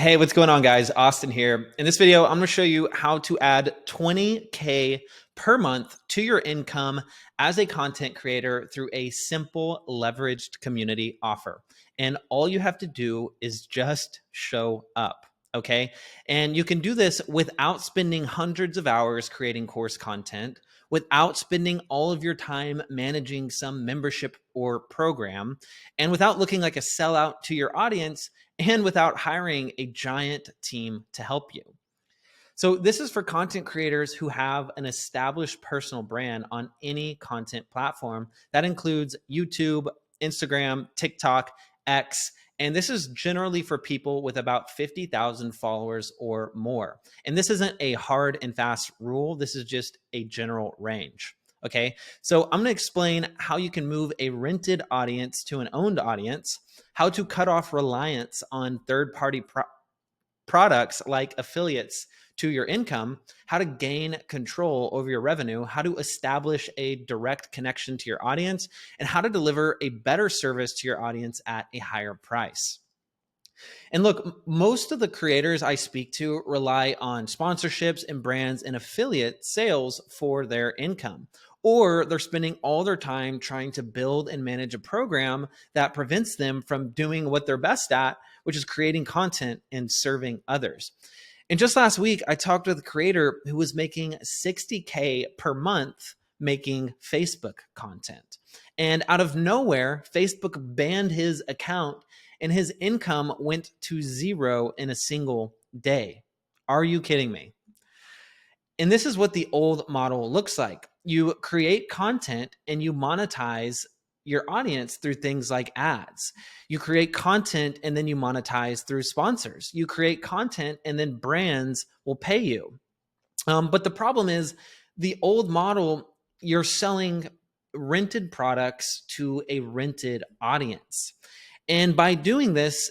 Hey, what's going on, guys? Austin here. In this video, I'm going to show you how to add 20K per month to your income as a content creator through a simple leveraged community offer. And all you have to do is just show up. Okay. And you can do this without spending hundreds of hours creating course content, without spending all of your time managing some membership or program, and without looking like a sellout to your audience, and without hiring a giant team to help you. So this is for content creators who have an established personal brand on any content platform. That includes YouTube, Instagram, TikTok, X, and this is generally for people with about 50,000 followers or more. And this isn't a hard and fast rule. This is just a general range. Okay, so I'm going to explain how you can move a rented audience to an owned audience, how to cut off reliance on third-party products like affiliates to your income, how to gain control over your revenue, how to establish a direct connection to your audience, and how to deliver a better service to your audience at a higher price. And look, most of the creators I speak to rely on sponsorships and brands and affiliate sales for their income, or they're spending all their time trying to build and manage a program that prevents them from doing what they're best at, which is creating content and serving others. And just last week, I talked with a creator who was making 60K per month making Facebook content. And out of nowhere, Facebook banned his account and his income went to zero in a single day. Are you kidding me? And this is what the old model looks like. You create content and you monetize your audience through things like ads. You create content and then you monetize through sponsors. You create content and then brands will pay you. But the problem is the old model, you're selling rented products to a rented audience. And by doing this,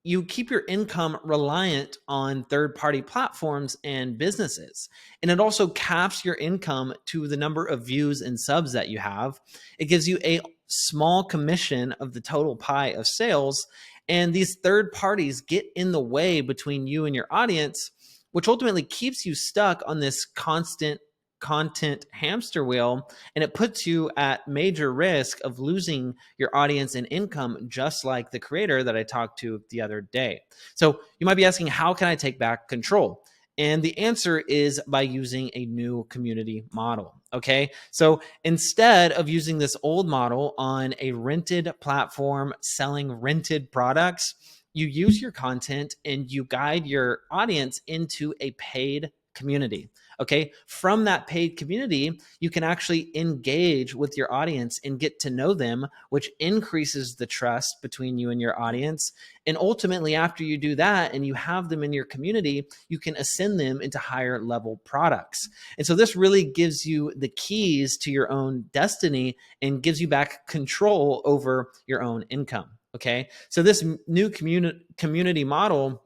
you keep your income reliant on third-party platforms and businesses. And it also caps your income to the number of views and subs that you have. It gives you a small commission of the total pie of sales. And these third parties get in the way between you and your audience, which ultimately keeps you stuck on this constant content hamster wheel, and it puts you at major risk of losing your audience and income, just like the creator that I talked to the other day. So you might be asking, how can I take back control? And the answer is by using a new community model. Okay, so instead of using this old model on a rented platform selling rented products, you use your content and you guide your audience into a paid community. Okay, from that paid community, you can actually engage with your audience and get to know them, which increases the trust between you and your audience. And ultimately, after you do that and you have them in your community, you can ascend them into higher level products. And so this really gives you the keys to your own destiny and gives you back control over your own income. Okay, so this new community model,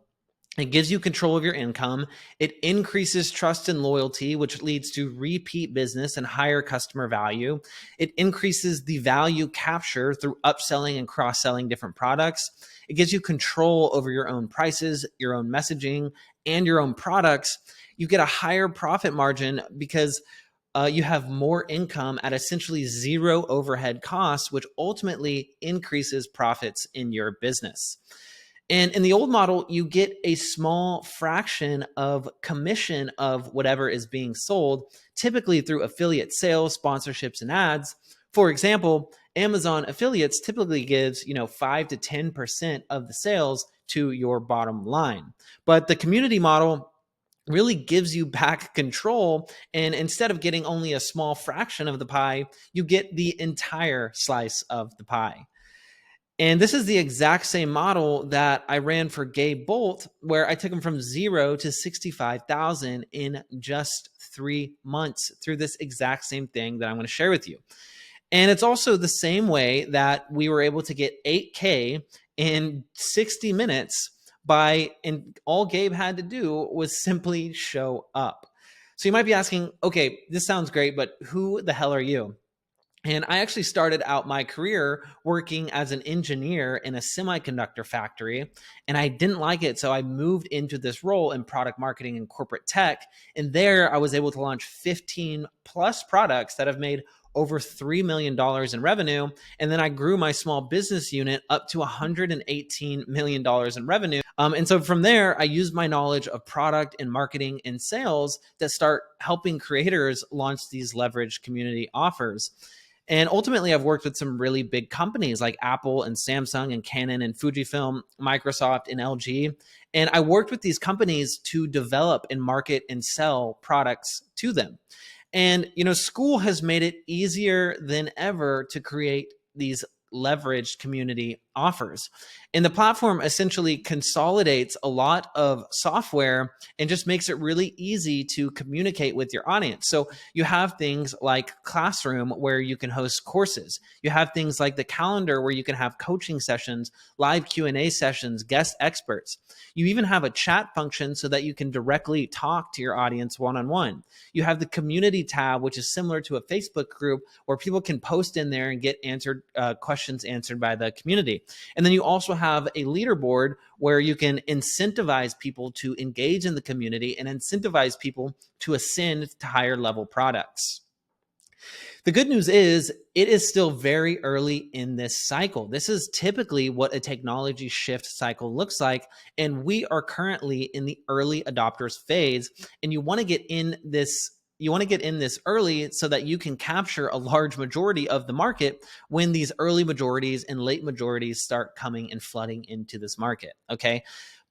it gives you control of your income. It increases trust and loyalty, which leads to repeat business and higher customer value. It increases the value capture through upselling and cross-selling different products. It gives you control over your own prices, your own messaging, and your own products. You get a higher profit margin because you have more income at essentially zero overhead costs, which ultimately increases profits in your business. And in the old model, you get a small fraction of commission of whatever is being sold, typically through affiliate sales, sponsorships, and ads. For example, Amazon affiliates typically gives 5 to 10% of the sales to your bottom line. But the community model really gives you back control. And instead of getting only a small fraction of the pie, you get the entire slice of the pie. And this is the exact same model that I ran for Gabe Bolt, where I took him from 0 to 65,000 in just 3 months through this exact same thing that I'm going to share with you. And it's also the same way that we were able to get 8K in 60 minutes and all Gabe had to do was simply show up. So you might be asking, okay, this sounds great, but who the hell are you? And I actually started out my career working as an engineer in a semiconductor factory, and I didn't like it. So I moved into this role in product marketing and corporate tech. And there I was able to launch 15 plus products that have made over $3 million in revenue. And then I grew my small business unit up to $118 million in revenue. And so from there, I used my knowledge of product and marketing and sales to start helping creators launch these leveraged community offers. And ultimately, I've worked with some really big companies like Apple and Samsung and Canon and Fujifilm, Microsoft and LG. And I worked with these companies to develop and market and sell products to them. And, school has made it easier than ever to create these leveraged community offers. And the platform essentially consolidates a lot of software and just makes it really easy to communicate with your audience. So you have things like Classroom where you can host courses. You have things like the calendar where you can have coaching sessions, live Q&A sessions, guest experts. You even have a chat function so that you can directly talk to your audience one-on-one. You have the community tab, which is similar to a Facebook group where people can post in there and get questions answered by the community. And then you also have a leaderboard where you can incentivize people to engage in the community and incentivize people to ascend to higher level products. The good news is it is still very early in this cycle. This is typically what a technology shift cycle looks like. And we are currently in the early adopters phase. And you want to get in this early so that you can capture a large majority of the market when these early majorities and late majorities start coming and flooding into this market. Okay.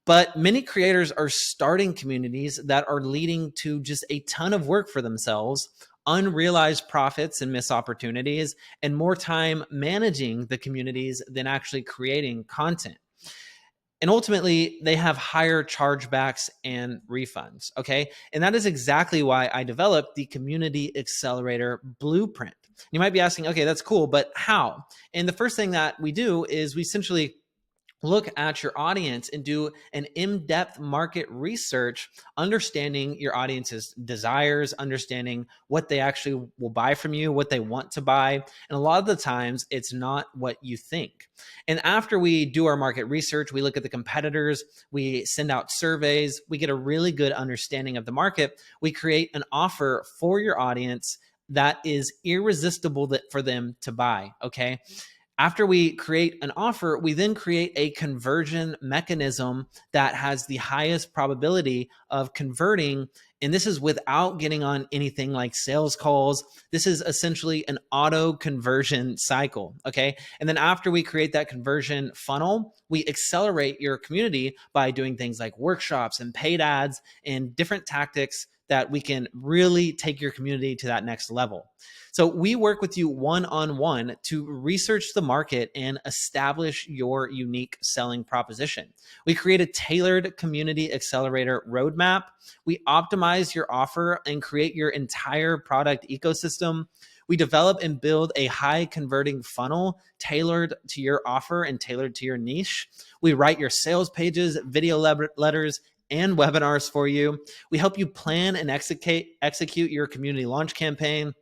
But many creators are starting communities that are leading to just a ton of work for themselves, unrealized profits and missed opportunities, and more time managing the communities than actually creating content. And ultimately, they have higher chargebacks and refunds. Okay. And that is exactly why I developed the Community Accelerator Blueprint. You might be asking, okay, that's cool, but how? And the first thing that we do is we essentially look at your audience and do an in-depth market research, understanding your audience's desires, understanding what they actually will buy from you, what they want to buy. And a lot of the times it's not what you think. And after we do our market research, we look at the competitors, we send out surveys, we get a really good understanding of the market. We create an offer for your audience that is irresistible for them to buy. Okay. After we create an offer, we then create a conversion mechanism that has the highest probability of converting. And this is without getting on anything like sales calls. This is essentially an auto conversion cycle. Okay. And then after we create that conversion funnel, we accelerate your community by doing things like workshops and paid ads and different tactics that we can really take your community to that next level. So we work with you one-on-one to research the market and establish your unique selling proposition. We create a tailored community accelerator roadmap. We optimize your offer and create your entire product ecosystem. We develop and build a high converting funnel tailored to your offer and tailored to your niche. We write your sales pages, video letters, and webinars for you. We help you plan and execute your community launch campaign.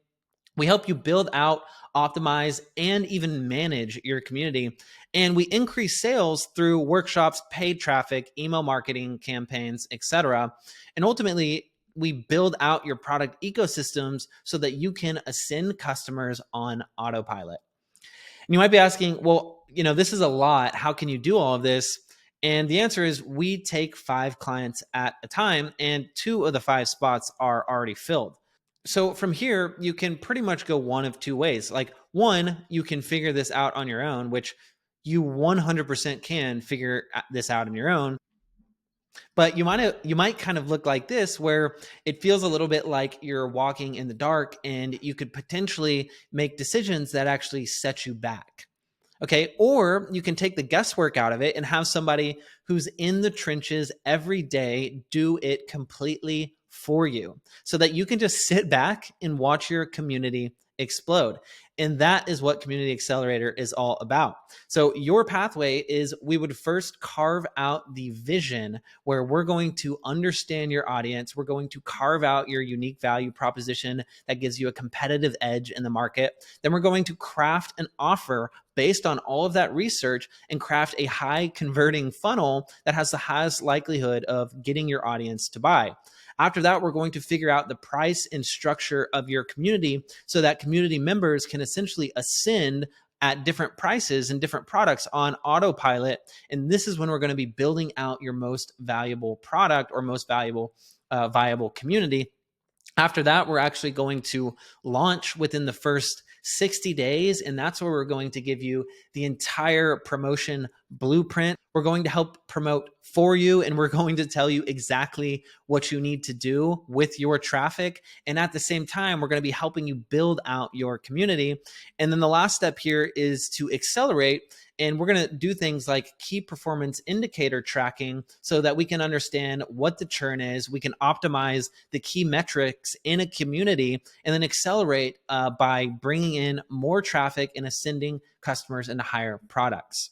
We help you build out, optimize, and even manage your community. And we increase sales through workshops, paid traffic, email marketing campaigns, etc. And ultimately, we build out your product ecosystems so that you can ascend customers on autopilot. And you might be asking, well, this is a lot. How can you do all of this? And the answer is we take 5 clients at a time, and 2 of the 5 spots are already filled. So from here, you can pretty much go one of 2 ways. Like, one, you can figure this out on your own, which you 100% can figure this out on your own. But you might kind of look like this, where it feels a little bit like you're walking in the dark and you could potentially make decisions that actually set you back. Okay. Or you can take the guesswork out of it and have somebody who's in the trenches every day do it completely for you so that you can just sit back and watch your community explode. And that is what Community Accelerator is all about. So your pathway is we would first carve out the vision where we're going to understand your audience. We're going to carve out your unique value proposition that gives you a competitive edge in the market. Then we're going to craft an offer based on all of that research and craft a high converting funnel that has the highest likelihood of getting your audience to buy. After that, we're going to figure out the price and structure of your community so that community members can essentially ascend at different prices and different products on autopilot. And this is when we're going to be building out your most valuable product or most valuable viable community. After that, we're actually going to launch within the first 60 days. And that's where we're going to give you the entire promotion blueprint. We're going to help promote for you, and we're going to tell you exactly what you need to do with your traffic. And at the same time, we're going to be helping you build out your community. And then the last step here is to accelerate. And we're going to do things like key performance indicator tracking so that we can understand what the churn is. We can optimize the key metrics in a community and then accelerate by bringing in more traffic and ascending customers into higher products.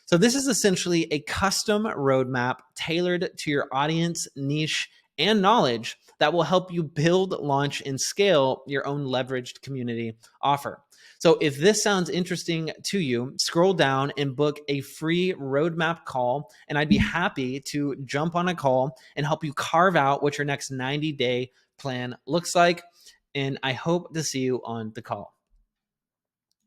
So this is essentially a custom roadmap tailored to your audience, niche, and knowledge that will help you build, launch, and scale your own leveraged community offer. So if this sounds interesting to you, scroll down and book a free roadmap call, and I'd be happy to jump on a call and help you carve out what your next 90-day plan looks like. And I hope to see you on the call.